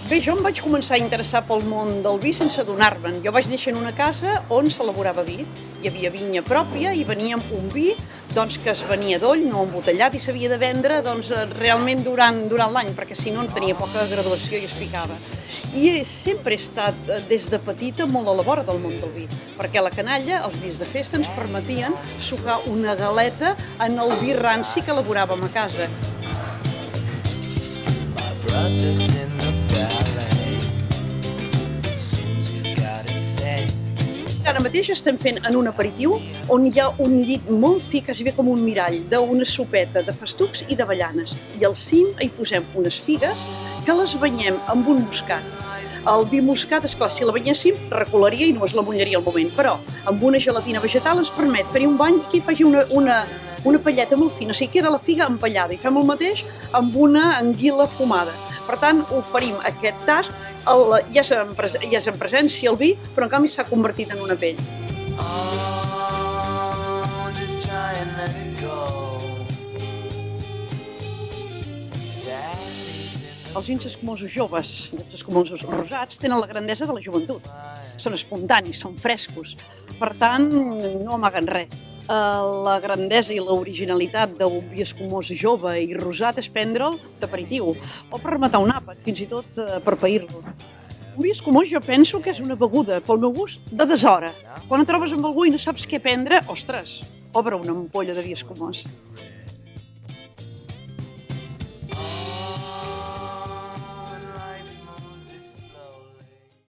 Bé, jo em vaig començar a interessar pel món del vi sense adonar-me'n. Jo vaig néixer en una casa on s'elaborava vi. Hi havia vinya pròpia i veníem un vi que es venia d'oll, no embotellat, i s'havia de vendre realment durant l'any, perquè si no tenia poca graduació i es picava. I sempre he estat, des de petita, molt a la vora del món del vi, perquè a la canalla, els dies de festa, ens permetien sucar una galeta en el vi ranci que elaboràvem a casa. Ara mateix estem fent en un aperitiu on hi ha un llit molt fi, quasi bé com un mirall, d'una sopeta de festucs i d'avellanes. I al cim hi posem unes figues que les banyem amb un moscat. El vi moscat, esclar, si la banyéssim, recolaria i no es la munyaria al moment, però amb una gelatina vegetal ens permet fer-hi un bany i que hi faci una palleta molt fina, o sigui, queda la figa empallada, i fem el mateix amb una anguila fumada. Per tant, oferim aquest tast, ja és en presència el vi, però en canvi s'ha convertit en una pell. Els vins escumosos joves, els escumosos rosats, tenen la grandesa de la joventut. Són espontanis, són frescos, per tant, no amaguen res. La grandesa i l'originalitat d'un vi escumós jove i rosat és prendre'l d'aperitiu, o per rematar un àpat, fins i tot per pair-lo. Un vi escumós jo penso que és una beguda, pel meu gust, de deshora. Quan et trobes amb algú i no saps què prendre, ostres, obre una ampolla de vi escumós.